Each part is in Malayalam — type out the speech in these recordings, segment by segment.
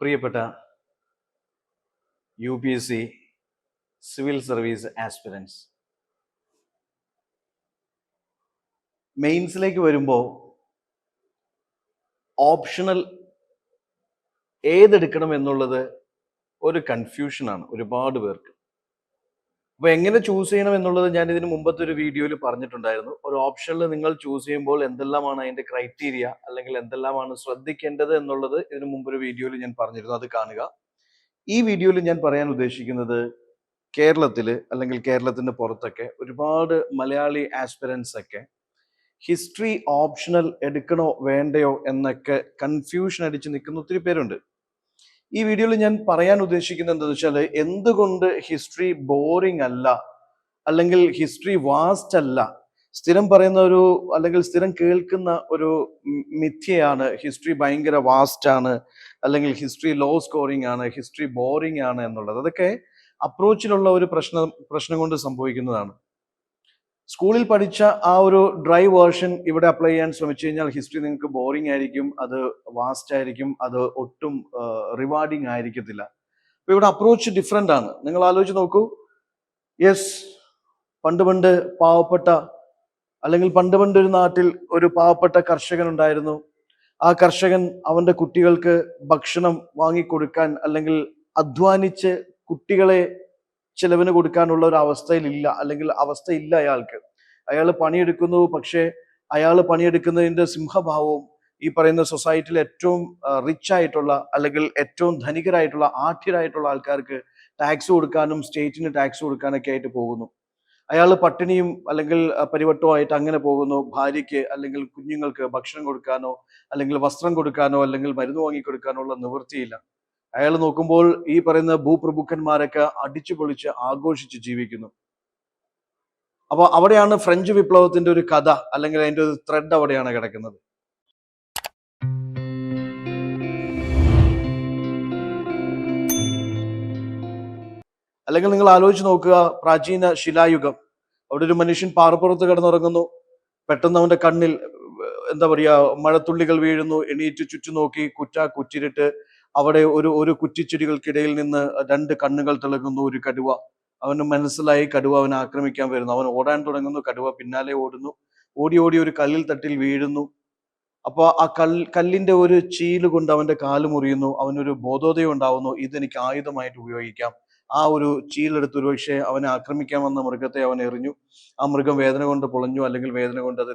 പ്രിയപ്പെട്ട UPSC സിവിൽ സർവീസ് ആസ്പിരൻസ്, മെയിൻസിലേക്ക് വരുമ്പോൾ ഓപ്ഷണൽ ഏതെടുക്കണം എന്നുള്ളത് ഒരു കൺഫ്യൂഷനാണ് ഒരുപാട് പേർക്ക്. അപ്പോൾ എങ്ങനെ ചൂസ് ചെയ്യണം എന്നുള്ളത് ഞാൻ ഇതിന് മുമ്പത്തെ ഒരു വീഡിയോയിൽ പറഞ്ഞിട്ടുണ്ടായിരുന്നു. ഒരു ഓപ്ഷനിൽ നിങ്ങൾ ചൂസ് ചെയ്യുമ്പോൾ എന്തെല്ലാമാണ് അതിന്റെ ക്രൈറ്റീരിയ അല്ലെങ്കിൽ എന്തെല്ലാമാണ് ശ്രദ്ധിക്കേണ്ടത് എന്നുള്ളത് ഇതിനു മുമ്പൊരു വീഡിയോയിൽ ഞാൻ പറഞ്ഞിരുന്നു, അത് കാണുക. ഈ വീഡിയോയിൽ ഞാൻ പറയാൻ ഉദ്ദേശിക്കുന്നത് കേരളത്തിൽ അല്ലെങ്കിൽ കേരളത്തിന് പുറത്തൊക്കെ ഒരുപാട് മലയാളി ആസ്പിരൻസ് ഒക്കെ ഹിസ്റ്ററി ഓപ്ഷണൽ എടുക്കണോ വേണ്ടയോ എന്നൊക്കെ കൺഫ്യൂഷൻ അടിച്ച് നിൽക്കുന്ന ഒത്തിരി പേരുണ്ട്. ഈ വീഡിയോയിൽ ഞാൻ പറയാൻ ഉദ്ദേശിക്കുന്നത് എന്താണെന്ന് വെച്ചാൽ, എന്തുകൊണ്ട് ഹിസ്റ്ററി ബോറിംഗ് അല്ല അല്ലെങ്കിൽ ഹിസ്റ്ററി വാസ്റ്റ് അല്ല. സ്ഥിരം പറയുന്ന ഒരു അല്ലെങ്കിൽ സ്ഥിരം കേൾക്കുന്ന ഒരു മിഥ്യയാണ് ഹിസ്റ്ററി ഭയങ്കര വാസ്റ്റ് ആണ്, അല്ലെങ്കിൽ ഹിസ്റ്ററി ലോ സ്കോറിംഗ് ആണ്, ഹിസ്റ്ററി ബോറിംഗ് ആണ് എന്നുള്ളത്. അതൊക്കെ അപ്രോച്ചിലുള്ള ഒരു പ്രശ്നം കൊണ്ട് സംഭവിക്കുന്നതാണ്. സ്കൂളിൽ പഠിച്ച ആ ഒരു ഡ്രൈ വേർഷൻ ഇവിടെ അപ്ലൈ ചെയ്യാൻ ശ്രമിച്ചു കഴിഞ്ഞാൽ ഹിസ്റ്ററി നിങ്ങൾക്ക് ബോറിംഗ് ആയിരിക്കും, അത് വാസ്റ്റ് ആയിരിക്കും, അത് ഒട്ടും റിവാർഡിങ് ആയിരിക്കത്തില്ല. അപ്പൊ ഇവിടെ അപ്രോച്ച് ഡിഫറെന്റ് ആണ്. നിങ്ങൾ ആലോചിച്ച് നോക്കൂ. യെസ്, പണ്ട് പാവപ്പെട്ട അല്ലെങ്കിൽ പണ്ട് ഒരു നാട്ടിൽ ഒരു പാവപ്പെട്ട കർഷകൻ ഉണ്ടായിരുന്നു. ആ കർഷകൻ അവന്റെ കുട്ടികൾക്ക് ഭക്ഷണം വാങ്ങിക്കൊടുക്കാൻ അല്ലെങ്കിൽ അധ്വാനിച്ച് കുട്ടികളെ ചിലവിന് കൊടുക്കാനുള്ള ഒരു അവസ്ഥയിലില്ല, അല്ലെങ്കിൽ അവസ്ഥയില്ല അയാൾക്ക്. അയാൾ പണിയെടുക്കുന്നു, പക്ഷേ അയാൾ പണിയെടുക്കുന്നതിന്റെ സിംഹഭാവവും ഈ പറയുന്ന സൊസൈറ്റിയിൽ ഏറ്റവും റിച്ച് ആയിട്ടുള്ള അല്ലെങ്കിൽ ഏറ്റവും ധനികരായിട്ടുള്ള ആഠ്യരായിട്ടുള്ള ആൾക്കാർക്ക് ടാക്സ് കൊടുക്കാനും സ്റ്റേറ്റിന് ടാക്സ് കൊടുക്കാനൊക്കെ ആയിട്ട് പോകുന്നു. അയാൾ പട്ടിണിയും അല്ലെങ്കിൽ പരിവട്ടവുമായിട്ട് അങ്ങനെ പോകുന്നു. ഭാര്യയ്ക്ക് അല്ലെങ്കിൽ കുഞ്ഞുങ്ങൾക്ക് ഭക്ഷണം കൊടുക്കാനോ അല്ലെങ്കിൽ വസ്ത്രം കൊടുക്കാനോ അല്ലെങ്കിൽ മരുന്ന് വാങ്ങിക്കൊടുക്കാനോ ഉള്ള നിവൃത്തിയില്ല. അയാൾ നോക്കുമ്പോൾ ഈ പറയുന്ന ഭൂപ്രഭുക്കന്മാരൊക്കെ അടിച്ചു പൊളിച്ച് ആഘോഷിച്ച് ജീവിക്കുന്നു. അപ്പൊ അവിടെയാണ് ഫ്രഞ്ച് വിപ്ലവത്തിന്റെ ഒരു കഥ അല്ലെങ്കിൽ അതിന്റെ ഒരു ത്രെഡ് അവിടെയാണ് കിടക്കുന്നത്. അല്ലെങ്കിൽ നിങ്ങൾ ആലോചിച്ച് നോക്കുക, പ്രാചീന ശിലായുഗം. അവിടെ ഒരു മനുഷ്യൻ പാറപ്പുറത്ത് കിടന്നുറങ്ങുന്നു. പെട്ടെന്ന് അവന്റെ കണ്ണിൽ എന്താ പറയാ മഴത്തുള്ളികൾ വീഴുന്നു. എണീറ്റ് ചുറ്റും നോക്കി, കുറ്റിരിട്ട് അവിടെ ഒരു കുറ്റിച്ചെടികൾക്കിടയിൽ നിന്ന് രണ്ട് കണ്ണുകൾ തിളങ്ങുന്നു. ഒരു കടുവ. അവന് മനസ്സിലായി കടുവ അവനെ ആക്രമിക്കാൻ വരുന്നു. അവൻ ഓടാൻ തുടങ്ങുന്നു. കടുവ പിന്നാലെ ഓടുന്നു. ഓടി ഒരു കല്ലിൽ തട്ടിൽ വീഴുന്നു. അപ്പൊ ആ കല്ലിന്റെ ഒരു ചീല് കൊണ്ട് അവന്റെ കാല് മുറിയുന്നു. അവനൊരു ബോധോദയം ഉണ്ടാവുന്നു, ഇതെനിക്ക് ആയുധമായിട്ട് ഉപയോഗിക്കാം. ആ ഒരു ചീലെടുത്ത് ഒരുപക്ഷെ അവനെ ആക്രമിക്കാൻ വന്ന മൃഗത്തെ അവൻ എറിഞ്ഞു. ആ മൃഗം വേദന കൊണ്ട് പൊളഞ്ഞു, അല്ലെങ്കിൽ വേദന കൊണ്ട് അത്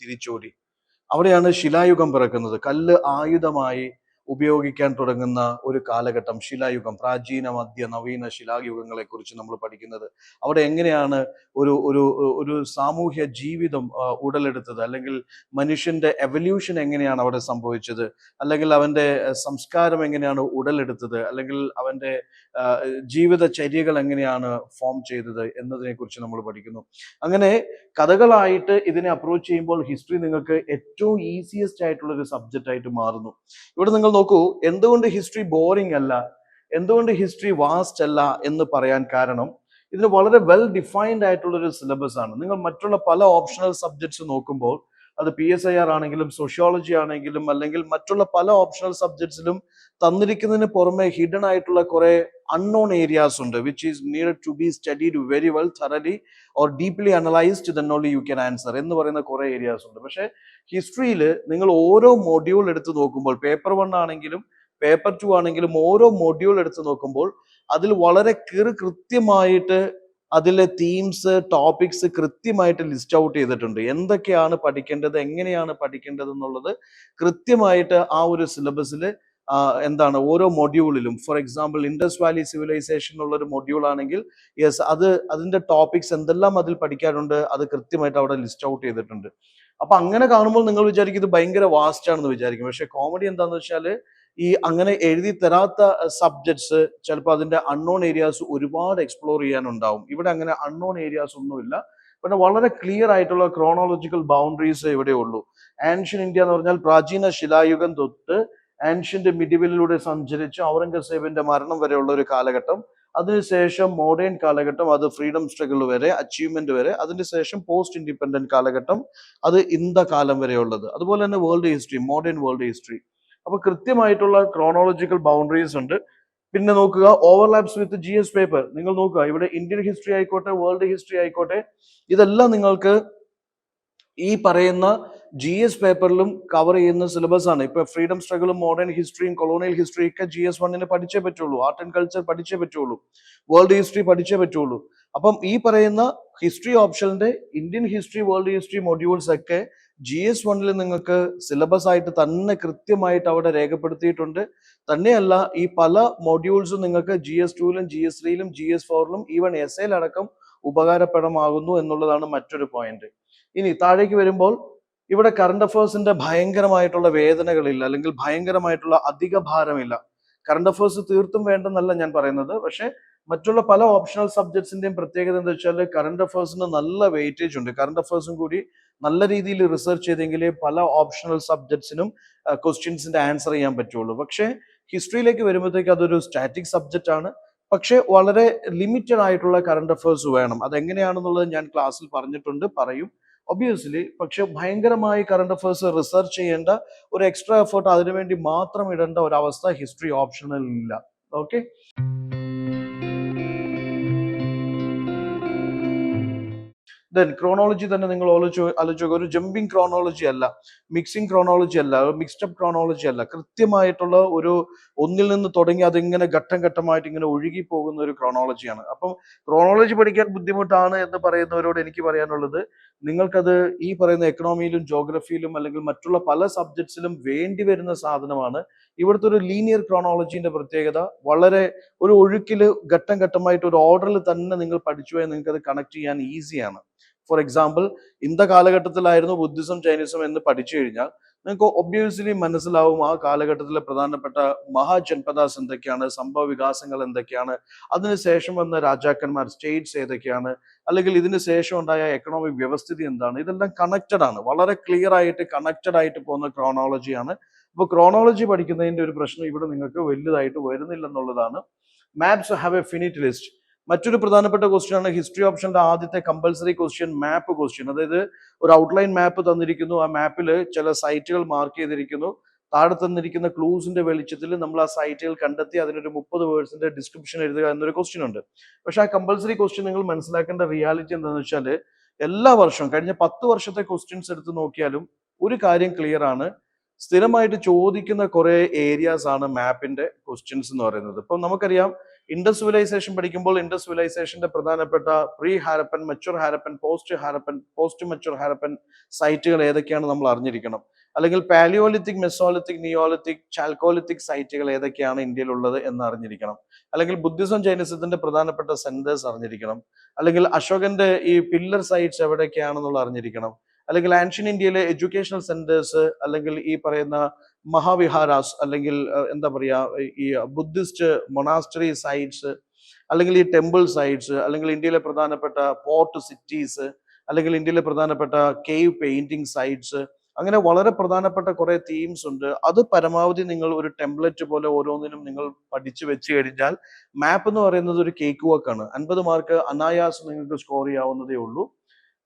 തിരിച്ചോടി. അവിടെയാണ് ശിലായുഗം പിറക്കുന്നത്. കല്ല് ആയുധമായി ഉപയോഗിക്കാൻ തുടങ്ങുന്ന ഒരു കാലഘട്ടം ശിലായുഗം. പ്രാചീന മധ്യ നവീന ശിലായുഗങ്ങളെ കുറിച്ച് നമ്മൾ പഠിക്കുന്നത്. അവിടെ എങ്ങനെയാണ് ഒരു ഒരു ഒരു സാമൂഹ്യ ജീവിതം ഉടലെടുത്തത്, അല്ലെങ്കിൽ മനുഷ്യന്റെ എവല്യൂഷൻ എങ്ങനെയാണ് അവിടെ സംഭവിച്ചത്, അല്ലെങ്കിൽ അവന്റെ സംസ്കാരം എങ്ങനെയാണ് ഉടലെടുത്തത്, അല്ലെങ്കിൽ അവന്റെ ജീവിതചര്യകൾ എങ്ങനെയാണ് ഫോം ചെയ്തത് എന്നതിനെ കുറിച്ച് നമ്മൾ പഠിക്കുന്നു. അങ്ങനെ കഥകളായിട്ട് ഇതിനെ അപ്രോച്ച് ചെയ്യുമ്പോൾ ഹിസ്റ്ററി നിങ്ങൾക്ക് ഏറ്റവും ഈസിയസ്റ്റ് ആയിട്ടുള്ള ഒരു സബ്ജക്റ്റ് ആയിട്ട് മാറുന്നു. ഇവിടെ നിങ്ങൾ നോക്കൂ, എന്തുകൊണ്ട് ഹിസ്റ്ററി ബോറിംഗ് അല്ല, എന്തുകൊണ്ട് ഹിസ്റ്ററി വാസ്റ്റ് അല്ല എന്ന് പറയാൻ കാരണം, ഇതിന് വളരെ വെൽ ഡിഫൈൻഡ് ആയിട്ടുള്ള ഒരു സിലബസ് ആണ്. നിങ്ങൾ മറ്റുള്ള പല ഓപ്ഷണൽ സബ്ജക്ട്സ് നോക്കുമ്പോൾ, അത് PSIR ആണെങ്കിലും സോഷ്യോളജി ആണെങ്കിലും അല്ലെങ്കിൽ മറ്റുള്ള പല ഓപ്ഷണൽ സബ്ജക്ട്സിലും തന്നിരിക്കുന്നതിന് പുറമെ ഹിഡൻ ആയിട്ടുള്ള കുറെ unknown areas ഉണ്ട്, which is needed to be studied very well, thoroughly or deeply analyzed, then only you can answer എന്ന് പറയുന്ന കുറെ ഏരിയാസ് ഉണ്ട്. പക്ഷെ ഹിസ്റ്ററിയിൽ നിങ്ങൾ ഓരോ മൊഡ്യൂൾ എടുത്ത് നോക്കുമ്പോൾ, പേപ്പർ 1 ആണെങ്കിലും പേപ്പർ 2 ആണെങ്കിലും ഓരോ മൊഡ്യൂൾ എടുത്ത് നോക്കുമ്പോൾ അതിൽ വളരെ കൃത്യമായിട്ട് അതിലെ തീംസ് ടോപ്പിക്സ് കൃത്യമായിട്ട് ലിസ്റ്റ് ഔട്ട് ചെയ്തിട്ടുണ്ട്. എന്തൊക്കെയാണ് പഠിക്കേണ്ടത്, എങ്ങനെയാണ് പഠിക്കേണ്ടത് എന്നുള്ളത് കൃത്യമായിട്ട് ആ ഒരു സിലബസിൽ എന്താണ് ഓരോ മൊഡ്യൂളിലും. For example Indus valley civilisation എന്നുള്ള ഒരു മൊഡ്യൂൾ ആണെങ്കിൽ യെസ്, അതിന്റെ ടോപ്പിക്സ് എന്തെല്ലാം അതിൽ പഠിക്കാനുണ്ട് അത് കൃത്യമായിട്ട് അവിടെ ലിസ്റ്റ് ഔട്ട് ചെയ്തിട്ടുണ്ട്. അപ്പൊ അങ്ങനെ കാണുമ്പോൾ നിങ്ങൾ വിചാരിക്കും ഇത് ഭയങ്കര വാസ്റ്റ് ആണെന്ന് വിചാരിക്കും. പക്ഷെ കോമഡി എന്താന്ന് വെച്ചാൽ, ഈ അങ്ങനെ എഴുതി തരാത്ത സബ്ജക്ട്സ് ചിലപ്പോൾ അതിന്റെ അൺനോൺ ഏരിയാസ് ഒരുപാട് എക്സ്പ്ലോർ ചെയ്യാനുണ്ടാവും. ഇവിടെ അങ്ങനെ അൺനോൺ ഏരിയാസ് ഒന്നുമില്ല. പിന്നെ വളരെ ക്ലിയർ ആയിട്ടുള്ള ക്രോണോളജിക്കൽ ബൗണ്ടറീസ് ഇവിടെ ഉള്ളൂ. ആൻഷ്യൻ ഇന്ത്യ എന്ന് പറഞ്ഞാൽ പ്രാചീന ശിലായുഗം തൊട്ട് ആൻഷ്യന്റ് മിഡിവലിലൂടെ സഞ്ചരിച്ച് ഔറംഗസേബിന്റെ മരണം വരെയുള്ള ഒരു കാലഘട്ടം, അതിനുശേഷം മോഡേൺ കാലഘട്ടം, അത് ഫ്രീഡം സ്ട്രഗിൾ വരെ, അച്ചീവ്മെന്റ് വരെ, അതിനുശേഷം പോസ്റ്റ് ഇൻഡിപെൻഡന്റ് കാലഘട്ടം, അത് ഇന്ത കാലം വരെയുള്ളത്. അതുപോലെ തന്നെ world history, modern world history. അപ്പൊ കൃത്യമായിട്ടുള്ള ക്രോണോളജിക്കൽ ബൗണ്ടറീസ് ഉണ്ട്. പിന്നെ നോക്കുക ഓവർലാപ്സ് വിത്ത് GS പേപ്പർ. നിങ്ങൾ നോക്കുക ഇവിടെ ഇന്ത്യൻ ഹിസ്റ്ററി ആയിക്കോട്ടെ, വേൾഡ് ഹിസ്റ്ററി ആയിക്കോട്ടെ, ഇതെല്ലാം നിങ്ങൾക്ക് ഈ പറയുന്ന GS പേപ്പറിലും കവർ ചെയ്യുന്ന സിലബസ് ആണ്. ഇപ്പൊ ഫ്രീഡം സ്ട്രഗിളും മോഡേൺ ഹിസ്റ്ററിയും കൊളോണിയൽ ഹിസ്റ്ററിയും ഒക്കെ GS1 പഠിച്ചേ പറ്റുള്ളൂ. ആർട്ട് ആൻഡ് കൾച്ചർ പഠിച്ചേ പറ്റുള്ളൂ. വേൾഡ് ഹിസ്റ്ററി പഠിച്ചേ പറ്റുള്ളൂ. അപ്പം ഈ പറയുന്ന ഹിസ്റ്ററി ഓപ്ഷന്റെ Indian history, world history modules ഒക്കെ GS1 നിങ്ങൾക്ക് സിലബസ് ആയിട്ട് തന്നെ കൃത്യമായിട്ട് അവിടെ രേഖപ്പെടുത്തിയിട്ടുണ്ട്. തന്നെയല്ല ഈ പല മൊഡ്യൂൾസും നിങ്ങൾക്ക് GS2ലും GS3ലും GS4ലും ഈവൻ എസ്സേലടക്കം ഉപകാരപ്രദമാകുന്നു എന്നുള്ളതാണ് മറ്റൊരു പോയിന്റ്. ഇനി താഴേക്ക് വരുമ്പോൾ ഇവിടെ കറണ്ട് അഫയേഴ്സിന്റെ ഭയങ്കരമായിട്ടുള്ള വേദനകളില്ല, അല്ലെങ്കിൽ ഭയങ്കരമായിട്ടുള്ള അധിക ഭാരമില്ല. കറണ്ട് അഫയേഴ്സ് തീർത്തും വേണ്ടെന്നല്ല ഞാൻ പറയുന്നത്. പക്ഷെ മറ്റുള്ള പല ഓപ്ഷണൽ സബ്ജക്ട്സിന്റെയും പ്രത്യേകത എന്താ വെച്ചാൽ കറണ്ട് അഫയേഴ്സിന് നല്ല വെയിറ്റേജ് ഉണ്ട്. കറണ്ട് അഫയേഴ്സും കൂടി നല്ല രീതിയിൽ റിസർച്ച് ചെയ്തെങ്കിലേ പല ഓപ്ഷണൽ സബ്ജക്ട്സിനും ക്വസ്റ്റ്യൻസിന്റെ ആൻസർ ചെയ്യാൻ പറ്റുള്ളൂ. പക്ഷേ ഹിസ്റ്ററിയിലേക്ക് വരുമ്പോഴത്തേക്ക് അതൊരു സ്റ്റാറ്റിക് സബ്ജക്റ്റ് ആണ്. പക്ഷെ വളരെ ലിമിറ്റഡ് ആയിട്ടുള്ള കറണ്ട് അഫയേഴ്സ് വേണം. അതെങ്ങനെയാണെന്നുള്ളത് ഞാൻ ക്ലാസ്സിൽ പറഞ്ഞിട്ടുണ്ട്, പറയും ഒബ്വിയസ്ലി. പക്ഷെ ഭയങ്കരമായി കറണ്ട് അഫയേഴ്സ് റിസർച്ച് ചെയ്യേണ്ട ഒരു എക്സ്ട്രാ എഫേർട്ട് അതിനുവേണ്ടി മാത്രം ഇടേണ്ട ഒരവസ്ഥ ഹിസ്റ്ററി ഓപ്ഷണൽ ഇല്ല. ഓക്കെ, ദെൻ ക്രോണോളജി തന്നെ നിങ്ങൾ ആലോചിക്കുക. ഒരു ജമ്പിങ് ക്രോണോളജി അല്ല, മിക്സിംഗ് ക്രോണോളജി അല്ല, മിക്സ്ഡപ്പ് ക്രോണോളജി അല്ല. കൃത്യമായിട്ടുള്ള ഒരു ഒന്നിൽ നിന്ന് തുടങ്ങി അതിങ്ങനെ ഘട്ടം ഘട്ടമായിട്ട് ഇങ്ങനെ ഒഴുകി പോകുന്ന ഒരു ക്രോണോളജിയാണ്. അപ്പം ക്രോണോളജി പഠിക്കാൻ ബുദ്ധിമുട്ടാണ് എന്ന് പറയുന്നവരോട് എനിക്ക് പറയാനുള്ളത്, നിങ്ങൾക്കത് ഈ പറയുന്ന എക്കണോമിയിലും ജോഗ്രഫിയിലും അല്ലെങ്കിൽ മറ്റുള്ള പല സബ്ജക്ട്സിലും വേണ്ടി വരുന്ന സാധനമാണ്. ഇവിടുത്തെ ഒരു ലീനിയർ ക്രോണോളജിന്റെ പ്രത്യേകത വളരെ ഒരു ഒഴുക്കില് ഘട്ടം ഘട്ടമായിട്ട് ഒരു ഓർഡറിൽ തന്നെ നിങ്ങൾ പഠിച്ചു പോയാൽ നിങ്ങൾക്ക് അത് കണക്ട് ചെയ്യാൻ ഈസിയാണ്. ഫോർ എക്സാമ്പിൾ, ഇന്ത കാലഘട്ടത്തിലായിരുന്നു ബുദ്ധിസം ചൈനീസും എന്ന് പഠിച്ചു കഴിഞ്ഞാൽ നിങ്ങൾക്ക് ഒബ്വിയസ്ലി മനസ്സിലാവും ആ കാലഘട്ടത്തിലെ പ്രധാനപ്പെട്ട മഹാജൻപദാസ് എന്തൊക്കെയാണ്, സംഭവ വികാസങ്ങൾ എന്തൊക്കെയാണ്, അതിനുശേഷം വന്ന രാജാക്കന്മാർ, സ്റ്റേറ്റ്സ് ഏതൊക്കെയാണ്, അല്ലെങ്കിൽ ഇതിന് ശേഷം ഉണ്ടായ എക്കണോമിക് വ്യവസ്ഥിതി എന്താണ്. ഇതെല്ലാം കണക്റ്റഡ് ആണ്, വളരെ ക്ലിയർ ആയിട്ട് കണക്റ്റഡ് ആയിട്ട് പോകുന്ന ക്രോണോളജിയാണ്. അപ്പോൾ ക്രോണോളജി പഠിക്കുന്നതിന്റെ ഒരു പ്രശ്നം ഇവിടെ നിങ്ങൾക്ക് വലുതായിട്ട് വരുന്നില്ലെന്നുള്ളതാണ്. Maps have a finite list. മറ്റൊരു പ്രധാനപ്പെട്ട ക്വസ്റ്റ്യൻ ആണ് ഹിസ്റ്ററി ഓപ്ഷന്റെ ആദ്യത്തെ കമ്പൽസറി ക്വസ്റ്റ്യൻ, മാപ്പ് ക്വസ്റ്റ്യൻ. അതായത് ഒരു ഔട്ട്ലൈൻ മാപ്പ് തന്നിരിക്കുന്നു, ആ മാപ്പിൽ ചില സൈറ്റുകൾ മാർക്ക് ചെയ്തിരിക്കുന്നു. താഴെ തന്നിരിക്കുന്ന ക്ലൂസിന്റെ വെളിച്ചത്തിൽ നമ്മൾ ആ സൈറ്റുകൾ കണ്ടെത്തി അതിനൊരു 30 വേർഡ്സിന്റെ ഡിസ്ക്രിപ്ഷൻ എഴുതുക എന്നൊരു ക്വസ്റ്റ്യൻ ഉണ്ട്. പക്ഷെ ആ കമ്പൽസറി ക്വസ്റ്റ്യൻ നിങ്ങൾ മനസ്സിലാക്കേണ്ട റിയാലിറ്റി എന്താണെന്ന് വെച്ചാൽ എല്ലാ വർഷവും കഴിഞ്ഞ 10 വർഷത്തെ ക്വസ്റ്റ്യൻസ് എടുത്ത് നോക്കിയാലും ഒരു കാര്യം ക്ലിയർ ആണ്, സ്ഥിരമായിട്ട് ചോദിക്കുന്ന കുറെ ഏരിയാസ് ആണ് മാപ്പിന്റെ ക്വസ്റ്റ്യൻസ് എന്ന് പറയുന്നത്. ഇപ്പം നമുക്കറിയാം ഇൻഡസ് സിവിലൈസേഷൻ പഠിക്കുമ്പോൾ ഇൻഡസ് സിവിലൈസേഷന്റെ പ്രധാനപ്പെട്ട pre Harappan, mature Harappan, post mature Harappan സൈറ്റുകൾ ഏതൊക്കെയാണ് നമ്മൾ അറിഞ്ഞിരിക്കണം. അല്ലെങ്കിൽ പാലിയോലിത്തിക്, മെസോലിത്തിക്, നിയോലിത്തിക്, ചാൽക്കോലിത്തിക് സൈറ്റുകൾ ഏതൊക്കെയാണ് ഇന്ത്യയിലുള്ളത് എന്ന് അറിഞ്ഞിരിക്കണം. അല്ലെങ്കിൽ ബുദ്ധിസം ജൈനിസത്തിന്റെ പ്രധാനപ്പെട്ട സെന്റേഴ്സ് അറിഞ്ഞിരിക്കണം. അല്ലെങ്കിൽ അശോകന്റെ ഈ പില്ലർ സൈറ്റ്സ് എവിടെയൊക്കെയാണെന്നുള്ള അറിഞ്ഞിരിക്കണം. അല്ലെങ്കിൽ ആൻഷ്യൻ ഇന്ത്യയിലെ എഡ്യൂക്കേഷണൽ സെന്റേഴ്സ്, അല്ലെങ്കിൽ ഈ പറയുന്ന മഹാവിഹാരാസ്, അല്ലെങ്കിൽ എന്താ പറയാ ഈ ബുദ്ധിസ്റ്റ് മൊണാസ്റ്ററി സൈറ്റ്സ്, അല്ലെങ്കിൽ ഈ ടെമ്പിൾ സൈറ്റ്സ്, അല്ലെങ്കിൽ ഇന്ത്യയിലെ പ്രധാനപ്പെട്ട പോർട്ട് സിറ്റീസ്, അല്ലെങ്കിൽ ഇന്ത്യയിലെ പ്രധാനപ്പെട്ട കേവ് പെയിന്റിംഗ് സൈറ്റ്സ്, അങ്ങനെ വളരെ പ്രധാനപ്പെട്ട കുറെ തീംസ് ഉണ്ട്. അത് പരമാവധി നിങ്ങൾ ഒരു ടെംപ്ലേറ്റ് പോലെ ഓരോന്നിനും നിങ്ങൾ പഠിച്ചു വെച്ച് കഴിഞ്ഞാൽ മാപ്പ് എന്ന് പറയുന്നത് ഒരു കേക്ക് വർക്കാണ്. 50 മാർക്ക് അനായാസം നിങ്ങൾക്ക് സ്കോർ ചെയ്യാവുന്നതേ ഉള്ളൂ.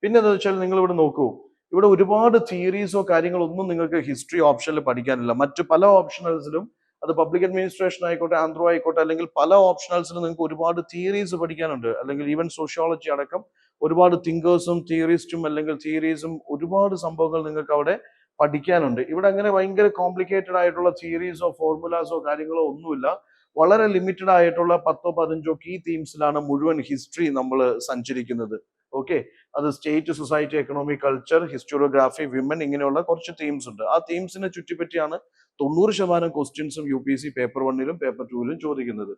പിന്നെ എന്താ വെച്ചാൽ നിങ്ങൾ ഇവിടെ നോക്കൂ, ഇവിടെ ഒരുപാട് തിയറീസോ കാര്യങ്ങളോ ഒന്നും നിങ്ങൾക്ക് ഹിസ്റ്ററി ഓപ്ഷനിൽ പഠിക്കാനില്ല. മറ്റു പല ഓപ്ഷണൽസിലും, അത് പബ്ലിക് അഡ്മിനിസ്ട്രേഷൻ ആയിക്കോട്ടെ, ആന്ത്രോ ആയിക്കോട്ടെ, അല്ലെങ്കിൽ പല ഓപ്ഷണൽസിലും നിങ്ങൾക്ക് ഒരുപാട് തിയറീസ് പഠിക്കാനുണ്ട്. അല്ലെങ്കിൽ ഈവൻ സോഷ്യോളജി അടക്കം ഒരുപാട് തിങ്കേഴ്സും തിയറിസ്റ്റും അല്ലെങ്കിൽ തിയറീസും ഒരുപാട് സംഭവങ്ങൾ നിങ്ങൾക്ക് അവിടെ പഠിക്കാനുണ്ട്. ഇവിടെ അങ്ങനെ ഭയങ്കര കോംപ്ലിക്കേറ്റഡ് ആയിട്ടുള്ള തിയറീസോ ഫോർമുലാസോ കാര്യങ്ങളോ ഒന്നുമില്ല. വളരെ ലിമിറ്റഡ് ആയിട്ടുള്ള 10-15 കീ തീംസിലാണ് മുഴുവൻ ഹിസ്റ്ററി നമ്മൾ സഞ്ചരിക്കുന്നത്. ഓക്കെ, അത് state, society, economy, culture, historiography, women, ഇങ്ങനെയുള്ള കുറച്ച് തീംസ് ഉണ്ട്. ആ തീംസിനെ ചുറ്റിപ്പറ്റിയാണ് 90% ക്വസ്റ്റ്യൻസും UPSC പേപ്പർ 1ലും പേപ്പർ 2ലും ചോദിക്കുന്നത്.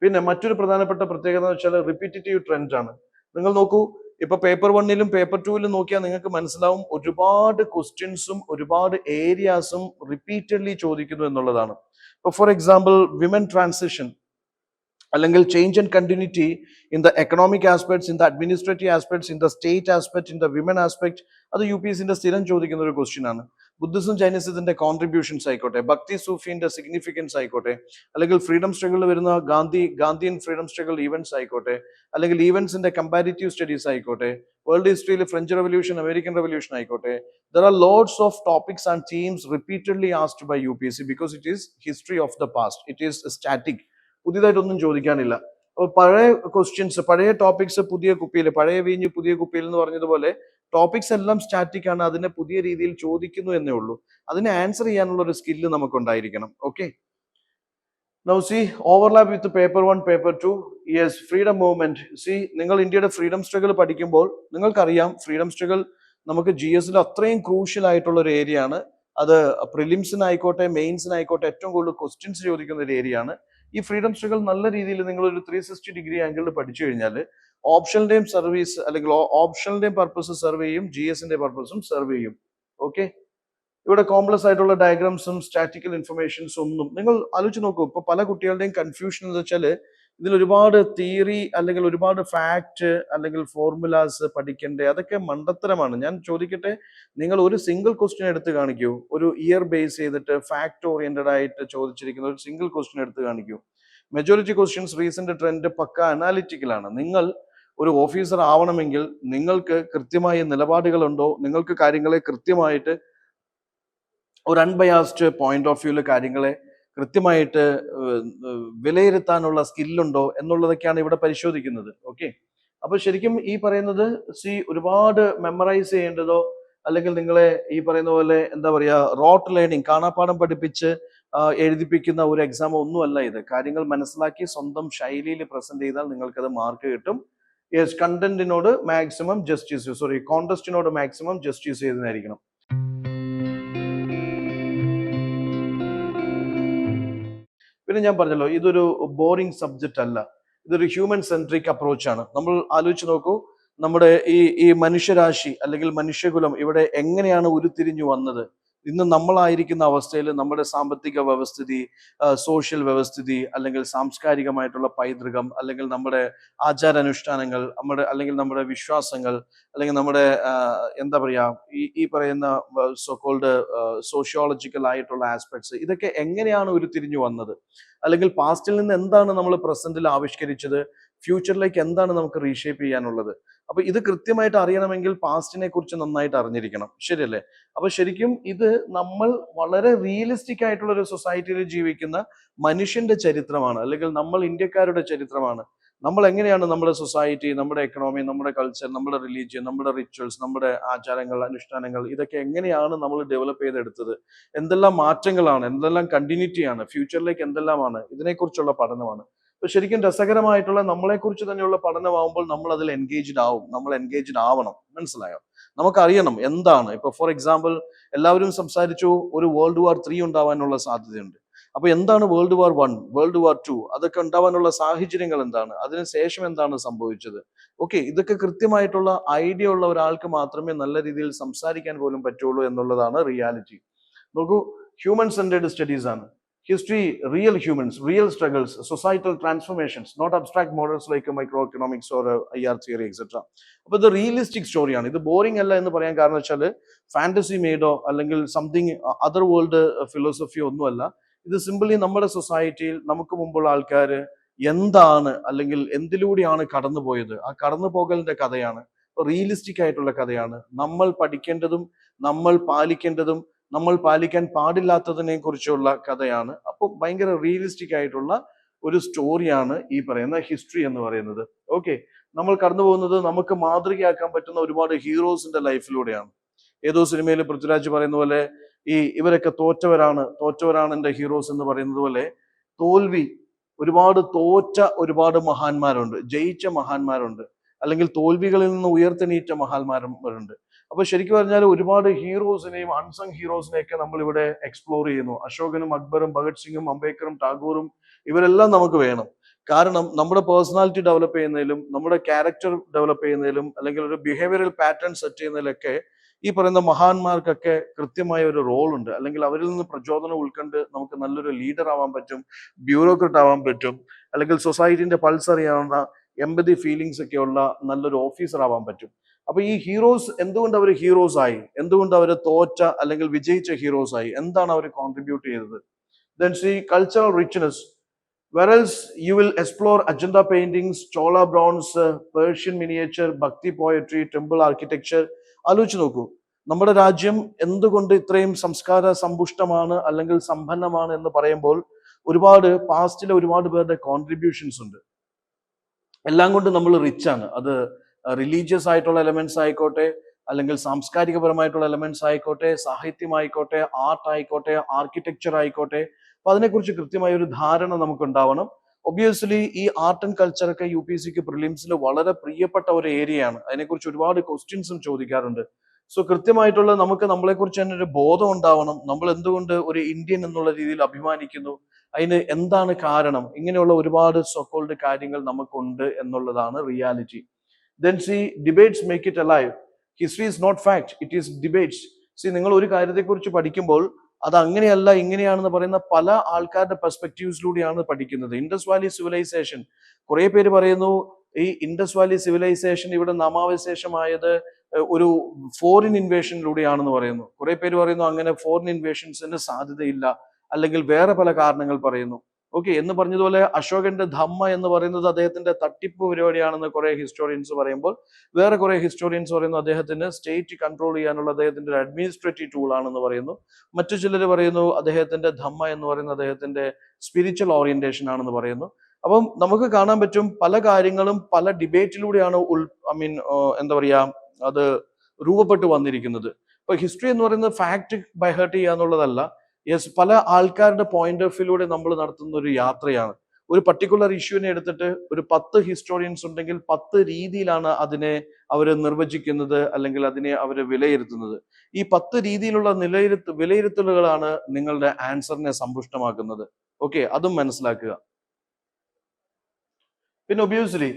പിന്നെ മറ്റൊരു പ്രധാനപ്പെട്ട പ്രത്യേകത എന്ന് വെച്ചാൽ റിപ്പീറ്റേറ്റീവ് ട്രെൻഡ് ആണ്. നിങ്ങൾ നോക്കൂ, ഇപ്പൊ പേപ്പർ 1ലും പേപ്പർ 2ലും നോക്കിയാൽ നിങ്ങൾക്ക് മനസ്സിലാവും ഒരുപാട് ക്വസ്റ്റ്യൻസും ഒരുപാട് ഏരിയാസും റിപ്പീറ്റഡ്ലി ചോദിക്കുന്നു എന്നുള്ളതാണ്. ഇപ്പൊ ഫോർ എക്സാമ്പിൾ വിമൻ ട്രാൻസിഷൻ, അല്ലെങ്കിൽ change and continuity in the economic aspects, in the administrative aspects, in the state aspect, in the women aspect, അത് UPSCന്റെ സ്ഥിരം ചോദിക്കുന്ന ഒരു ക്വസ്റ്റ്യൻ ആണ്. ബുദ്ധിസം ചൈനീസത്തിന്റെ കോൺട്രിബ്യൂഷൻസ് ആയിക്കോട്ടെ, ഭക്തി സൂഫിന്റെ സിഗ്നിഫിക്കൻസ് ആയിക്കോട്ടെ, അല്ലെങ്കിൽ ഫ്രീഡം സ്ട്രഗിളിൽ വരുന്ന ഗാന്ധിയൻ ഫ്രീഡം സ്ട്രഗിൾ ഈവൻറ്റ്സ് ആയിക്കോട്ടെ, അല്ലെങ്കിൽ ഈവൻറ്റ്സിന്റെ കമ്പാരിറ്റീവ് സ്റ്റഡീസ് ആയിക്കോട്ടെ, വേൾഡ് ഹിസ്റ്ററിയിൽ ഫ്രഞ്ച് റെവല്യൂഷൻ, അമേരിക്കൻ റെവല്യൂഷൻ ആയിക്കോട്ടെ, there are lots of topics and themes repeatedly asked by UPSC because it is history of the past. It is static. പുതിയതായിട്ടൊന്നും ചോദിക്കാനില്ല. അപ്പോൾ പഴയ ക്വസ്റ്റ്യൻസ്, പഴയ ടോപ്പിക്സ് പുതിയ കുപ്പിയിൽ, പഴയ വീഞ്ഞ് പുതിയ കുപ്പിയിൽ എന്ന് പറഞ്ഞതുപോലെ ടോപ്പിക്സ് എല്ലാം സ്റ്റാറ്റിക് ആണ്, അതിനെ പുതിയ രീതിയിൽ ചോദിക്കുന്നു എന്നേ ഉള്ളൂ. അതിനെ ആൻസർ ചെയ്യാനുള്ള ഒരു സ്കില്ല് നമുക്ക് ഉണ്ടായിരിക്കണം. ഓക്കെ, നൗ സി ഓവർലാപ്പ് വിത്ത് paper 1, paper 2. Yes, freedom movement. C, നിങ്ങൾ ഇന്ത്യയുടെ ഫ്രീഡം സ്ട്രഗിൾ പഠിക്കുമ്പോൾ നിങ്ങൾക്കറിയാം ഫ്രീഡം സ്ട്രഗിൾ നമുക്ക് GS അത്രയും ക്രൂഷ്യൽ ആയിട്ടുള്ള ഒരു ഏരിയ ആണ്. അത് പ്രിലിംസിനായിക്കോട്ടെ മെയിൻസിനായിക്കോട്ടെ ഏറ്റവും കൂടുതൽ ക്വസ്റ്റ്യൻസ് ചോദിക്കുന്ന ഒരു ഏരിയ ആണ്. ഈ ഫ്രീഡം സ്ട്രഗിൾ നല്ല രീതിയിൽ നിങ്ങൾ ഒരു 360 ഡിഗ്രി ആംഗിളിൽ പഠിച്ചു കഴിഞ്ഞാൽ ഓപ്ഷണലിന്റെയും സർവീസ് അല്ലെങ്കിൽ ഓപ്ഷണലിന്റെയും പർപ്പസ് സെർവ് ചെയ്യും, GSന്റെ പർപ്പസും സെർവ് ചെയ്യും. ഓക്കെ, ഇവിടെ കോംപ്ലക്സ് ആയിട്ടുള്ള ഡയഗ്രാംസും സ്റ്റാറ്റിക്കൽ ഇൻഫർമേഷൻസും ഒന്നും നിങ്ങൾ ആലോചിച്ച് നോക്കൂ. ഇപ്പൊ പല കുട്ടികളുടെയും കൺഫ്യൂഷൻ എന്ന് വെച്ചാൽ ഇതിൽ ഒരുപാട് തിയറി അല്ലെങ്കിൽ ഒരുപാട് ഫാക്ട് അല്ലെങ്കിൽ ഫോർമുലാസ് പഠിക്കണ്ടേ, അതൊക്കെ മണ്ടത്തരമാണ്. ഞാൻ ചോദിക്കട്ടെ, നിങ്ങൾ ഒരു സിംഗിൾ ക്വസ്റ്റ്യൻ എടുത്ത് കാണിക്കൂ, ഒരു ഇയർ ബേസ് ചെയ്തിട്ട് ഫാക്ട് ഓറിയന്റഡ് ആയിട്ട് ചോദിച്ചിരിക്കുന്ന ഒരു സിംഗിൾ ക്വസ്റ്റ്യൻ എടുത്ത് കാണിക്കൂ. മെജോറിറ്റി ക്വസ്റ്റ്യൻസ് റീസെന്റ് ട്രെൻഡ് പക്ക അനാലിറ്റിക്കലാണ്. നിങ്ങൾ ഒരു ഓഫീസർ ആവണമെങ്കിൽ നിങ്ങൾക്ക് കൃത്യമായ നിലപാടുകളുണ്ടോ, നിങ്ങൾക്ക് കാര്യങ്ങളെ കൃത്യമായിട്ട് ഒരു അൺബയാസ്ഡ് പോയിന്റ് ഓഫ് വ്യൂവിൽ കാര്യങ്ങളെ കൃത്യമായിട്ട് വിലയിരുത്താനുള്ള സ്കില്ലുണ്ടോ എന്നുള്ളതൊക്കെയാണ് ഇവിടെ പരിശോധിക്കുന്നത്. ഓക്കെ, അപ്പൊ ശരിക്കും ഈ പറയുന്നത് ഒരുപാട് മെമ്മറൈസ് ചെയ്യേണ്ടതോ അല്ലെങ്കിൽ നിങ്ങളെ ഈ പറയുന്ന പോലെ എന്താ പറയാ റോട്ട് ലേണിംഗ്, കാണാപ്പാഠം പഠിപ്പിച്ച് എഴുതിപ്പിക്കുന്ന ഒരു എക്സാം ഒന്നുമല്ല ഇത്. കാര്യങ്ങൾ മനസ്സിലാക്കി സ്വന്തം ശൈലിയിൽ പ്രസന്റ് ചെയ്താൽ നിങ്ങൾക്കത് മാർക്ക് കിട്ടും. യെസ്, കണ്ടന്റിനോട് മാക്സിമം ജസ്റ്റിസ്, കോണ്ടസ്റ്റിനോട് മാക്സിമം ജസ്റ്റിസ് ചെയ്യുന്നതായിരിക്കണം. പിന്നെ ഞാൻ പറഞ്ഞല്ലോ, ഇതൊരു ബോറിംഗ് സബ്ജക്റ്റ് അല്ല, ഇതൊരു ഹ്യൂമൻ സെൻട്രിക് അപ്രോച്ച് ആണ്. നമ്മൾ ആലോചിച്ച് നോക്കൂ, നമ്മുടെ ഈ മനുഷ്യരാശി അല്ലെങ്കിൽ മനുഷ്യകുലം ഇവിടെ എങ്ങനെയാണ് ഉരുത്തിരിഞ്ഞു വന്നത്. ഇന്ന് നമ്മളായിരിക്കുന്ന അവസ്ഥയിൽ നമ്മുടെ സാമ്പത്തിക വ്യവസ്ഥിതി, സോഷ്യൽ വ്യവസ്ഥിതി, അല്ലെങ്കിൽ സാംസ്കാരികമായിട്ടുള്ള പൈതൃകം, അല്ലെങ്കിൽ നമ്മുടെ ആചാരാനുഷ്ഠാനങ്ങൾ, അല്ലെങ്കിൽ നമ്മുടെ വിശ്വാസങ്ങൾ, അല്ലെങ്കിൽ നമ്മുടെ എന്താ പറയാ ഈ പറയുന്ന സോക്കോൾഡ് സോഷ്യോളജിക്കൽ ആയിട്ടുള്ള ആസ്പെക്ട്സ്, ഇതൊക്കെ എങ്ങനെയാണ് ഉരുത്തിരിഞ്ഞു വന്നത്, അല്ലെങ്കിൽ പാസ്റ്റിൽ നിന്ന് എന്താണ് നമ്മൾ പ്രസന്റിൽ ആവിഷ്കരിച്ചത്, ഫ്യൂച്ചറിലേക്ക് എന്താണ് നമുക്ക് റീഷേപ്പ് ചെയ്യാനുള്ളത്. അപ്പൊ ഇത് കൃത്യമായിട്ട് അറിയണമെങ്കിൽ പാസ്റ്റിനെ കുറിച്ച് നന്നായിട്ട് അറിഞ്ഞിരിക്കണം. ശരിയല്ലേ? അപ്പൊ ശരിക്കും ഇത് നമ്മൾ വളരെ റിയലിസ്റ്റിക് ആയിട്ടുള്ള ഒരു സൊസൈറ്റിയിൽ ജീവിക്കുന്ന മനുഷ്യന്റെ ചരിത്രമാണ്, അല്ലെങ്കിൽ നമ്മൾ ഇന്ത്യക്കാരുടെ ചരിത്രമാണ്. നമ്മൾ എങ്ങനെയാണ് നമ്മുടെ സൊസൈറ്റി, നമ്മുടെ എക്കണോമി, നമ്മുടെ കൾച്ചർ, നമ്മുടെ റിലീജിയൻ, നമ്മുടെ റിച്വൽസ്, നമ്മുടെ ആചാരങ്ങൾ, അനുഷ്ഠാനങ്ങൾ, ഇതൊക്കെ എങ്ങനെയാണ് നമ്മൾ ഡെവലപ്പ് ചെയ്തെടുത്തത്, എന്തെല്ലാം മാറ്റങ്ങളാണ്, എന്തെല്ലാം കണ്ടിന്യൂറ്റിയാണ്, ഫ്യൂച്ചറിലേക്ക് എന്തെല്ലാമാണ്, ഇതിനെക്കുറിച്ചുള്ള പഠനമാണ്. അപ്പൊ ശരിക്കും രസകരമായിട്ടുള്ള നമ്മളെക്കുറിച്ച് തന്നെയുള്ള പഠനമാകുമ്പോൾ നമ്മൾ അതിൽ എൻഗേജ്ഡ് ആവും, നമ്മൾ എൻഗേജ്ഡ് ആവണം. മനസ്സിലായോ? നമുക്കറിയണം എന്താണ്. ഇപ്പൊ ഫോർ എക്സാമ്പിൾ എല്ലാവരും സംസാരിച്ചു ഒരു World War III ഉണ്ടാവാനുള്ള സാധ്യതയുണ്ട്. അപ്പൊ എന്താണ് World War I, World War II, അതൊക്കെ ഉണ്ടാവാനുള്ള സാഹചര്യങ്ങൾ എന്താണ്, അതിനുശേഷം എന്താണ് സംഭവിച്ചത്. ഓക്കെ, ഇതൊക്കെ കൃത്യമായിട്ടുള്ള ഐഡിയ ഉള്ള ഒരാൾക്ക് മാത്രമേ നല്ല രീതിയിൽ സംസാരിക്കാൻ പോലും പറ്റുള്ളൂ എന്നുള്ളതാണ് റിയാലിറ്റി. നോക്കൂ, ഹ്യൂമൻ സെൻറ്റേർഡ് സ്റ്റഡീസ് ആണ്. History, real humans, real struggles, societal transformations, not abstract models like microeconomics or IR theory, etc. അപ്പോൾ ഇത് റിയലിസ്റ്റിക് സ്റ്റോറിയാണ്. ഇത് ബോറിംഗ് അല്ല എന്ന് പറയാൻ കാരണം വെച്ചാൽ ഫാന്റസി മെയ്ഡോ അല്ലെങ്കിൽ സംതിങ് അതർ വേൾഡ് ഫിലോസഫിയോ ഒന്നുമല്ല. ഇത് സിമ്പിളി നമ്മുടെ സൊസൈറ്റിയിൽ നമുക്ക് മുമ്പുള്ള ആൾക്കാർ എന്താണ് അല്ലെങ്കിൽ എന്തിലൂടെയാണ് കടന്നുപോയത്, ആ കടന്നുപോകലിന്റെ കഥയാണ്. റിയലിസ്റ്റിക് ആയിട്ടുള്ള കഥയാണ്. നമ്മൾ പഠിക്കേണ്ടതും നമ്മൾ പാലിക്കേണ്ടതും നമ്മൾ പാലിക്കാൻ പാടില്ലാത്തതിനെ കുറിച്ചുള്ള കഥയാണ്. അപ്പോൾ ഭയങ്കര റിയലിസ്റ്റിക് ആയിട്ടുള്ള ഒരു സ്റ്റോറിയാണ് ഈ പറയുന്ന ഹിസ്റ്ററി എന്ന് പറയുന്നത്. ഓക്കെ, നമ്മൾ കടന്നു പോകുന്നത് നമുക്ക് മാതൃകയാക്കാൻ പറ്റുന്ന ഒരുപാട് ഹീറോസിന്റെ ലൈഫിലൂടെയാണ്. ഏതോ സിനിമയിൽ പൃഥ്വിരാജ് പറയുന്ന പോലെ ഇവരൊക്കെ തോറ്റവരാണ് എൻ്റെ ഹീറോസ് എന്ന് പറയുന്നത് പോലെ തോൽവി, ഒരുപാട് മഹാന്മാരുണ്ട്, ജയിച്ച മഹാന്മാരുണ്ട്, അല്ലെങ്കിൽ തോൽവികളിൽ നിന്ന് ഉയർത്തെണീറ്റ മഹാന്മാരുണ്ട്. അപ്പൊ ശരിക്കും പറഞ്ഞാൽ ഒരുപാട് ഹീറോസിനെയും അൺസങ് ഹീറോസിനെയൊക്കെ നമ്മൾ ഇവിടെ എക്സ്പ്ലോർ ചെയ്യുന്നു. അശോകനും അക്ബറും ഭഗത് സിംഗും അംബേദ്കറും ടാഗോറും ഇവരെല്ലാം നമുക്ക് വേണം. കാരണം നമ്മുടെ പേഴ്സണാലിറ്റി ഡെവലപ്പ് ചെയ്യുന്നതിലും നമ്മുടെ ക്യാരക്ടർ ഡെവലപ്പ് ചെയ്യുന്നതിലും അല്ലെങ്കിൽ ഒരു ബിഹേവിയറൽ പാറ്റേൺ സെറ്റ് ചെയ്യുന്നതിലൊക്കെ ഈ പറയുന്ന മഹാന്മാർക്കൊക്കെ കൃത്യമായ ഒരു റോൾ ഉണ്ട്. അല്ലെങ്കിൽ അവരിൽ നിന്ന് പ്രചോദനം ഉൾക്കൊണ്ട് നമുക്ക് നല്ലൊരു ലീഡർ ആവാൻ പറ്റും, ബ്യൂറോക്രറ്റ് ആവാൻ പറ്റും, അല്ലെങ്കിൽ സൊസൈറ്റിന്റെ പൾസ് അറിയാവുന്ന എമ്പതി ഫീലിങ്സ് ഒക്കെ ഉള്ള നല്ലൊരു ഓഫീസർ ആവാൻ പറ്റും. അപ്പൊ ഈ ഹീറോസ് എന്തുകൊണ്ട് അവർ ഹീറോസ് ആയി, എന്തുകൊണ്ട് അവർ തോറ്റ അല്ലെങ്കിൽ വിജയിച്ച ഹീറോസ് ആയി, എന്താണ് അവർ കോൺട്രിബ്യൂട്ട് ചെയ്തത്? Then see cultural richness. Whereas you will explore Ajanta paintings, Chola bronze, Persian miniature, Bhakti poetry, temple architecture. ആലോചിച്ച് നോക്കൂ, നമ്മുടെ രാജ്യം എന്തുകൊണ്ട് ഇത്രയും സംസ്കാര സമ്പുഷ്ടമാണ് അല്ലെങ്കിൽ സമ്പന്നമാണ് എന്ന് പറയുമ്പോൾ ഒരുപാട് പാസ്റ്റിലെ ഒരുപാട് പേരുടെ കോൺട്രിബ്യൂഷൻസ് ഉണ്ട്. എല്ലാം കൊണ്ട് നമ്മൾ റിച്ച് ആണ്. അത് റിലീജിയസ് ആയിട്ടുള്ള എലമെന്റ്സ് ആയിക്കോട്ടെ, അല്ലെങ്കിൽ സാംസ്കാരികപരമായിട്ടുള്ള എലമെന്റ്സ് ആയിക്കോട്ടെ, സാഹിത്യമായിക്കോട്ടെ, ആർട്ട് ആയിക്കോട്ടെ, ആർക്കിടെക്ചർ ആയിക്കോട്ടെ. അപ്പൊ അതിനെക്കുറിച്ച് കൃത്യമായ ഒരു ധാരണ നമുക്ക് ഉണ്ടാവണം. ഒബ്വിയസ്ലി ഈ ആർട്ട് ആൻഡ് കൾച്ചർ ഒക്കെ UPSC പ്രിലിംസിൽ വളരെ പ്രിയപ്പെട്ട ഒരു ഏരിയയാണ്. അതിനെക്കുറിച്ച് ഒരുപാട് ക്വസ്റ്റ്യൻസും ചോദിക്കാറുണ്ട്. സോ കൃത്യമായിട്ടുള്ള നമുക്ക് നമ്മളെക്കുറിച്ച് തന്നെ ഒരു ബോധം ഉണ്ടാവണം. നമ്മൾ എന്തുകൊണ്ട് ഒരു ഇന്ത്യൻ എന്നുള്ള രീതിയിൽ അഭിമാനിക്കുന്നു, അതിന് എന്താണ് കാരണം, ഇങ്ങനെയുള്ള ഒരുപാട് സോക്കോൾഡ് കാര്യങ്ങൾ നമുക്കുണ്ട് എന്നുള്ളതാണ് reality. Then see, debates make it alive. History is not fact, it is debates. See, നിങ്ങൾ ഒരു കാര്യത്തെക്കുറിച്ച് പഠിക്കുമ്പോൾ അത് അങ്ങനെയല്ല ഇങ്ങനെയാണെന്ന് പറയുന്ന പല ആൾക്കാരുടെ പെർസ്പെക്റ്റീവ്സിലൂടെയാണ് പഠിക്കുന്നത്. ഇൻഡസ് വാലി സിവിലൈസേഷൻ, കുറെ പേര് പറയുന്നു ഈ ഇൻഡസ് വാലി സിവിലൈസേഷൻ ഇവിടെ നാമാവശേഷമായത് ഒരു ഫോറിൻ ഇൻവേഷനിലൂടെയാണെന്ന് പറയുന്നു. കുറെ പേര് പറയുന്നു അങ്ങനെ ഫോറിൻ ഇൻവേഷൻസിന് സാധ്യതയില്ല, അല്ലെങ്കിൽ വേറെ പല കാരണങ്ങൾ പറയുന്നു. ഓക്കെ, എന്ന് പറഞ്ഞതുപോലെ അശോകന്റെ ധമ്മ എന്ന് പറയുന്നത് അദ്ദേഹത്തിന്റെ തട്ടിപ്പ് പരിപാടിയാണെന്ന് കുറെ ഹിസ്റ്റോറിയൻസ് പറയുമ്പോൾ, വേറെ കുറെ ഹിസ്റ്റോറിയൻസ് പറയുന്നു അദ്ദേഹത്തിന് സ്റ്റേറ്റ് കൺട്രോൾ ചെയ്യാനുള്ള അദ്ദേഹത്തിന്റെ ഒരു അഡ്മിനിസ്ട്രേറ്റീവ് ടൂൾ ആണെന്ന് പറയുന്നു. മറ്റു ചിലർ പറയുന്നു അദ്ദേഹത്തിന്റെ ധമ്മ എന്ന് പറയുന്നത് അദ്ദേഹത്തിന്റെ സ്പിരിച്വൽ ഓറിയന്റേഷൻ ആണെന്ന് പറയുന്നു. അപ്പം നമുക്ക് കാണാൻ പറ്റും പല കാര്യങ്ങളും പല ഡിബേറ്റിലൂടെയാണ് എന്താ പറയാ അത് രൂപപ്പെട്ടു വന്നിരിക്കുന്നത്. ഇപ്പൊ ഹിസ്റ്ററി എന്ന് പറയുന്നത് ഫാക്ട് ബൈ ഹേർട്ട് ചെയ്യുക എന്നുള്ളതല്ല. യെസ്, പല ആൾക്കാരുടെ പോയിന്റ് ഓഫ് വ്യൂയിലൂടെ നമ്മൾ നടത്തുന്ന ഒരു യാത്രയാണ്. ഒരു പർട്ടിക്കുലർ ഇഷ്യൂവിനെ എടുത്തിട്ട് ഒരു 10 ഹിസ്റ്റോറിയൻസ് ഉണ്ടെങ്കിൽ 10 രീതിയിലാണ് അതിനെ അവർ നിർവചിക്കുന്നത്, അല്ലെങ്കിൽ അതിനെ അവർ വിലയിരുത്തുന്നത്. ഈ 10 രീതിയിലുള്ള വിലയിരുത്തലുകളാണ് നിങ്ങളുടെ ആൻസറിനെ സമ്പുഷ്ടമാക്കുന്നത്. ഓക്കെ, അതും മനസ്സിലാക്കുക. പിന്നെ ഒബ്വിയസ്ലി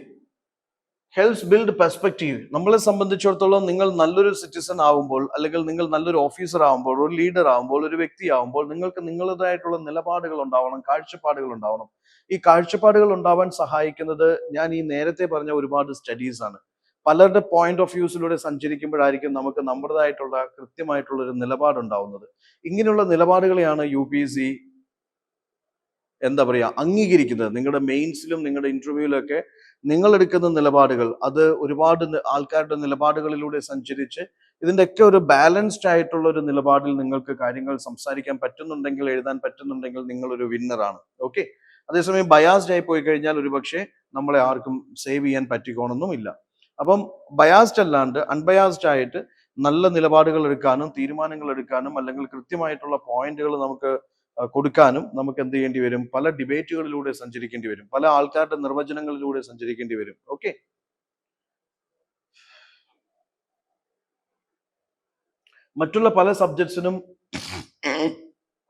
ഹെൽപ്സ് ബിൽഡ് പെർസ്പെക്റ്റീവ്. നമ്മളെ സംബന്ധിച്ചിടത്തോളം നിങ്ങൾ നല്ലൊരു സിറ്റിസൺ ആവുമ്പോൾ, അല്ലെങ്കിൽ നിങ്ങൾ നല്ലൊരു ഓഫീസർ ആവുമ്പോൾ, ഒരു ലീഡർ ആവുമ്പോൾ, ഒരു വ്യക്തി ആവുമ്പോൾ നിങ്ങൾക്ക് നിങ്ങളുടേതായിട്ടുള്ള നിലപാടുകൾ ഉണ്ടാവണം, കാഴ്ചപ്പാടുകൾ ഉണ്ടാവണം. ഈ കാഴ്ചപ്പാടുകൾ ഉണ്ടാവാൻ സഹായിക്കുന്നത് ഞാൻ ഈ നേരത്തെ പറഞ്ഞ ഒരുപാട് സ്റ്റഡീസ് ആണ്. പലരുടെ പോയിന്റ് ഓഫ് വ്യൂസിലൂടെ സഞ്ചരിക്കുമ്പോഴായിരിക്കും നമുക്ക് നമ്മുടേതായിട്ടുള്ള കൃത്യമായിട്ടുള്ള ഒരു നിലപാടുണ്ടാവുന്നത്. ഇങ്ങനെയുള്ള നിലപാടുകളെയാണ് UPSC എന്താ പറയാ അംഗീകരിക്കുന്നത്. നിങ്ങളുടെ മെയിൻസിലും നിങ്ങളുടെ ഇന്റർവ്യൂവിലൊക്കെ നിങ്ങൾ എടുക്കുന്ന നിലപാടുകൾ അത് ഒരുപാട് ആൾക്കാരുടെ നിലപാടുകളിലൂടെ സഞ്ചരിച്ച് ഇതിൻ്റെയൊക്കെ ഒരു ബാലൻസ്ഡ് ആയിട്ടുള്ള ഒരു നിലപാടിൽ നിങ്ങൾക്ക് കാര്യങ്ങൾ സംസാരിക്കാൻ പറ്റുന്നുണ്ടെങ്കിൽ, എഴുതാൻ പറ്റുന്നുണ്ടെങ്കിൽ നിങ്ങൾ ഒരു വിന്നറാണ്. ഓക്കെ, അതേസമയം ബയാസ്ഡ് ആയി പോയി കഴിഞ്ഞാൽ ഒരുപക്ഷെ നമ്മളെ ആർക്കും സേവ് ചെയ്യാൻ പറ്റിക്കോണമെന്നും ഇല്ല. അപ്പം ബയാസ്ഡ് അല്ലാണ്ട് അൺബയാസ്ഡ് ആയിട്ട് നല്ല നിലപാടുകൾ എടുക്കാനും തീരുമാനങ്ങൾ എടുക്കാനും അല്ലെങ്കിൽ കൃത്യമായിട്ടുള്ള പോയിന്റുകൾ നമുക്ക് കൊടുക്കാനും നമുക്ക് എന്ത് ചെയ്യേണ്ടി വരും? പല ഡിബേറ്റുകളിലൂടെ സഞ്ചരിക്കേണ്ടി വരും, പല ആൾക്കാരുടെ നിർവചനങ്ങളിലൂടെ സഞ്ചരിക്കേണ്ടി വരും. ഓക്കെ, മറ്റുള്ള പല സബ്ജക്ട്സിനും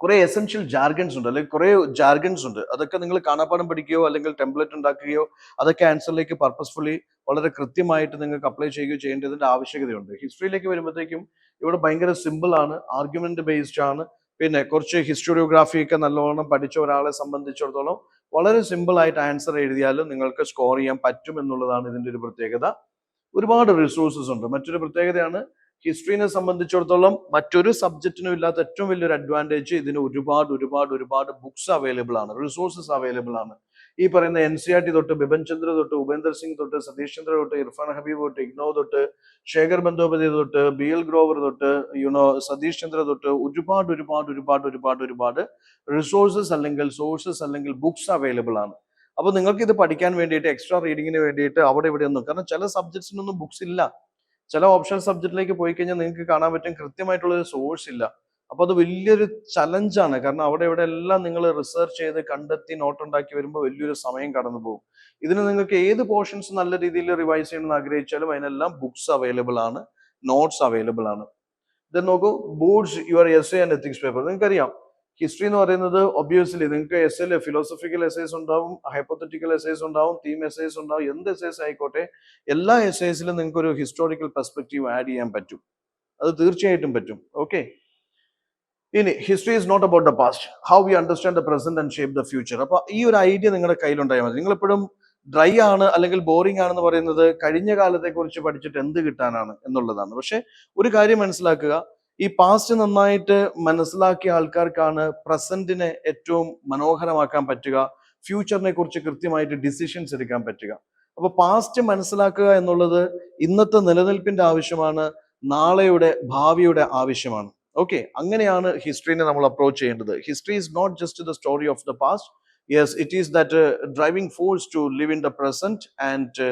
കുറെ എസെൻഷ്യൽ ജാർഗൻസ് ഉണ്ട്, അല്ലെങ്കിൽ കുറെ ജാർഗൻസ് ഉണ്ട്. അതൊക്കെ നിങ്ങൾ കാണാപ്പാഠം പഠിക്കുകയോ അല്ലെങ്കിൽ ടെംപ്ലേറ്റ് ഉണ്ടാക്കുകയോ അതൊക്കെ ആൻസറിലേക്ക് പർപ്പസ്ഫുള്ളി വളരെ കൃത്യമായിട്ട് നിങ്ങൾക്ക് അപ്ലൈ ചെയ്യുകയോ ചെയ്യേണ്ടതിന്റെ ആവശ്യകതയുണ്ട്. ഹിസ്റ്ററിയിലേക്ക് വരുമ്പോഴത്തേക്കും ഇവിടെ ഭയങ്കര സിമ്പിൾ ആണ്, ആർഗ്യുമെന്റ് ബേസ്ഡ് ആണ്. പിന്നെ കുറച്ച് ഹിസ്റ്റോറിയോഗ്രാഫി ഒക്കെ നല്ലോണം പഠിച്ച ഒരാളെ സംബന്ധിച്ചിടത്തോളം വളരെ സിമ്പിൾ ആയിട്ട് ആൻസർ എഴുതിയാലും നിങ്ങൾക്ക് സ്കോർ ചെയ്യാൻ പറ്റും എന്നുള്ളതാണ് ഇതിന്റെ ഒരു പ്രത്യേകത. ഒരുപാട് റിസോഴ്സസ് ഉണ്ട്. മറ്റൊരു പ്രത്യേകതയാണ് ഹിസ്റ്ററിനെ സംബന്ധിച്ചിടത്തോളം മറ്റൊരു സബ്ജക്റ്റിനും ഇല്ലാത്ത ഏറ്റവും വലിയൊരു അഡ്വാൻറ്റേജ് ഇതിന് ഒരുപാട് ബുക്സ് അവൈലബിൾ ആണ്, റിസോഴ്സസ് അവൈലബിൾ ആണ്. ഈ പറയുന്ന NCERT തൊട്ട് ബിപിൻ ചന്ദ്ര തൊട്ട് ഉപേന്ദർ സിംഗ് തൊട്ട് സതീഷ് ചന്ദ്ര തൊട്ട് ഇർഫാൻ ഹബീബ് തൊട്ട് ഇഗ്നോ തൊട്ട് ശേഖർ ബന്ദോപധ്യായ തൊട്ട് BL ഗ്രോവർ തൊട്ട് സതീഷ് ചന്ദ്ര തൊട്ട് ഒരുപാട് റിസോഴ്സസ് അല്ലെങ്കിൽ സോഴ്സസ് അല്ലെങ്കിൽ ബുക്സ് അവൈലബിൾ ആണ്. അപ്പൊ നിങ്ങൾക്ക് ഇത് പഠിക്കാൻ വേണ്ടിയിട്ട് എക്സ്ട്രാ റീഡിങ്ങിന് വേണ്ടിയിട്ട് അവിടെ ഇവിടെ ഒന്നും, കാരണം ചില സബ്ജക്ട്സിനൊന്നും ബുക്സ് ഇല്ല. ചില ഓപ്ഷണൽ സബ്ജക്റ്റിലേക്ക് പോയി കഴിഞ്ഞാൽ നിങ്ങൾക്ക് കാണാൻ പറ്റും കൃത്യമായിട്ടുള്ള ഒരു സോഴ്സ് ഇല്ല. അപ്പൊ അത് വലിയൊരു ചലഞ്ചാണ്. കാരണം അവിടെ ഇവിടെ എല്ലാം നിങ്ങൾ റിസർച്ച് ചെയ്ത് കണ്ടെത്തി നോട്ട് ഉണ്ടാക്കി വരുമ്പോൾ വലിയൊരു സമയം കടന്നു പോകും. ഇതിന് നിങ്ങൾക്ക് ഏത് പോർഷൻസ് നല്ല രീതിയിൽ റിവൈസ് ചെയ്യണമെന്ന് ആഗ്രഹിച്ചാലും അതിനെല്ലാം ബുക്സ് അവൈലബിൾ ആണ്, നോട്ട്സ് അവൈലബിൾ ആണ്. ഇത് നോക്കൂ, boards your essay and ethics paper. നിങ്ങൾക്കറിയാം ഹിസ്റ്ററി എന്ന് പറയുന്നത് ഒബ്വിയസ്ലി നിങ്ങൾക്ക് എസ്സേല് ഫിലോസഫിക്കൽ എസ്സേസ് ഉണ്ടാവും, ഹൈപ്പോത്തറ്റിക്കൽ എസ്സേസ് ഉണ്ടാവും, തീം എസ്സേസ് ഉണ്ടാവും. എന്ത് എസ്സേസ് ആയിക്കോട്ടെ, എല്ലാ എസ്സേസിലും നിങ്ങൾക്ക് ഒരു ഹിസ്റ്റോറിക്കൽ പെർസ്പെക്റ്റീവ് ആഡ് ചെയ്യാൻ പറ്റും. അത് തീർച്ചയായിട്ടും പറ്റും. ഓക്കെ, ഇനി history is not about the past, how we understand the present and shape the future. അപ്പൊ ഈ ഒരു ഐഡിയ നിങ്ങളുടെ കയ്യിലുണ്ടായാൽ മതി. നിങ്ങളെപ്പോഴും ഡ്രൈ ആണ് അല്ലെങ്കിൽ ബോറിംഗ് ആണെന്ന് പറയുന്നത് കഴിഞ്ഞ കാലത്തെ കുറിച്ച് പഠിച്ചിട്ട് എന്ത് കിട്ടാനാണ് എന്നുള്ളതാണ്. പക്ഷെ ഒരു കാര്യം മനസ്സിലാക്കുക, ഈ പാസ്റ്റ് നന്നായിട്ട് മനസ്സിലാക്കിയ ആൾക്കാർക്കാണ് പ്രസന്റിനെ ഏറ്റവും മനോഹരമാക്കാൻ പറ്റുക, ഫ്യൂച്ചറിനെ കുറിച്ച് കൃത്യമായിട്ട് ഡിസിഷൻസ് എടുക്കാൻ പറ്റുക. അപ്പൊ പാസ്റ്റ് മനസ്സിലാക്കുക എന്നുള്ളത് ഇന്നത്തെ നിലനിൽപ്പിന്റെ ആവശ്യമാണ്, നാളെയുടെ ഭാവിയുടെ ആവശ്യമാണ്. ഓക്കെ, അങ്ങനെയാണ് ഹിസ്റ്ററിനെ നമ്മൾ അപ്രോച്ച് ചെയ്യേണ്ടത്. History is not just the story of the past. Yes, it is that driving force to live in the present and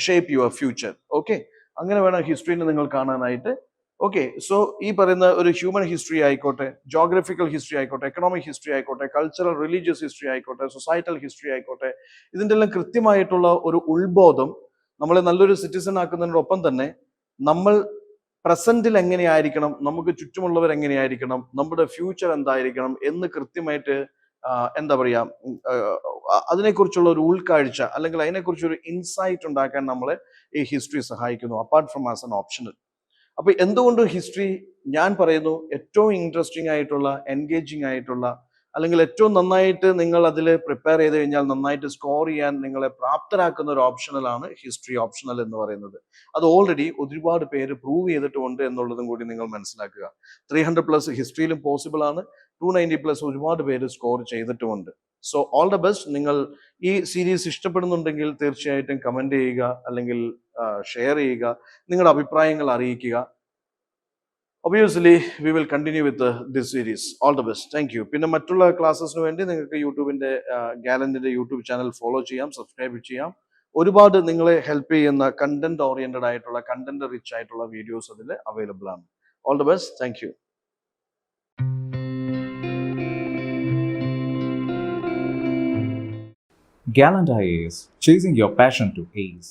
shape your future. Okay, അങ്ങനെ വേണം ഹിസ്റ്ററിനെ നിങ്ങൾ കാണാനായിട്ട്. ഓക്കെ, സോ ഈ പറയുന്ന ഒരു ഹ്യൂമൻ ഹിസ്റ്ററി ആയിക്കോട്ടെ, ജോഗ്രഫിക്കൽ ഹിസ്റ്ററി ആയിക്കോട്ടെ, എക്കണോമിക് ഹിസ്റ്ററി ആയിക്കോട്ടെ, കൾച്ചറൽ റിലീജിയസ് ഹിസ്റ്ററി ആയിക്കോട്ടെ, സൊസൈറ്റൽ ഹിസ്റ്ററി ആയിക്കോട്ടെ, ഇതിൻ്റെ എല്ലാം കൃത്യമായിട്ടുള്ള ഒരു ഉത്ബോധം നമ്മളെ നല്ലൊരു സിറ്റിസൺ ആക്കുന്നതിനോടൊപ്പം തന്നെ നമ്മൾ പ്രസന്റിൽ എങ്ങനെയായിരിക്കണം, നമുക്ക് ചുറ്റുമുള്ളവർ എങ്ങനെയായിരിക്കണം, നമ്മുടെ ഫ്യൂച്ചർ എന്തായിരിക്കണം എന്ന് കൃത്യമായിട്ട് എന്താ പറയാ, അതിനെക്കുറിച്ചുള്ള ഒരു ഉൾക്കാഴ്ച അല്ലെങ്കിൽ അതിനെക്കുറിച്ചൊരു ഇൻസൈറ്റ് ഉണ്ടാക്കാൻ നമ്മളെ ഈ ഹിസ്റ്ററി സഹായിക്കുന്നു, apart from as an optional. അപ്പൊ എന്തുകൊണ്ട് ഹിസ്റ്ററി ഞാൻ പറയുന്നു ഏറ്റവും ഇൻട്രസ്റ്റിംഗ് ആയിട്ടുള്ള, എൻഗേജിങ് ആയിട്ടുള്ള, അല്ലെങ്കിൽ ഏറ്റവും നന്നായിട്ട് നിങ്ങൾ അതിൽ പ്രിപ്പയർ ചെയ്ത് കഴിഞ്ഞാൽ നന്നായിട്ട് സ്കോർ ചെയ്യാൻ നിങ്ങളെ പ്രാപ്തരാക്കുന്ന ഒരു ഓപ്ഷണലാണ് ഹിസ്റ്ററി ഓപ്ഷണൽ എന്ന് പറയുന്നത്. അത് ഓൾറെഡി ഒരുപാട് പേര് പ്രൂവ് ചെയ്തിട്ടുണ്ട് എന്നുള്ളതും കൂടി നിങ്ങൾ മനസ്സിലാക്കുക. 300+ ഹിസ്റ്ററിയിലും പോസിബിൾ ആണ്, 290+ ഒരുപാട് പേര് സ്കോർ ചെയ്തിട്ടുമുണ്ട്. So all the best. നിങ്ങൾ ഈ സീരീസ് ഇഷ്ടപ്പെടുന്നുണ്ടെങ്കിൽ തീർച്ചയായിട്ടും കമന്റ് ചെയ്യുക, അല്ലെങ്കിൽ ഷെയർ ചെയ്യുക, നിങ്ങളുടെ അഭിപ്രായങ്ങൾ അറിയിക്കുക. Obviously we will continue with this series. All the best. Thank you. പിന്നെ മറ്റുള്ള ക്ലാസ്സസിന് വേണ്ടി നിങ്ങൾക്ക് യൂട്യൂബിന്റെ ഗാലന്റിന്റെ യൂട്യൂബ് ചാനൽ ഫോളോ ചെയ്യാം, സബ്സ്ക്രൈബ് ചെയ്യാം. ഒരുപാട് നിങ്ങളെ ഹെൽപ്പ് ചെയ്യുന്ന കണ്ടന്റ് ഓറിയന്റഡ് ആയിട്ടുള്ള, കണ്ടന്റ് റിച്ച് ആയിട്ടുള്ള വീഡിയോസ് അതിൽ അവൈലബിൾ ആണ്. All the best. Thank you. Gallant IAS, chasing your passion to ace.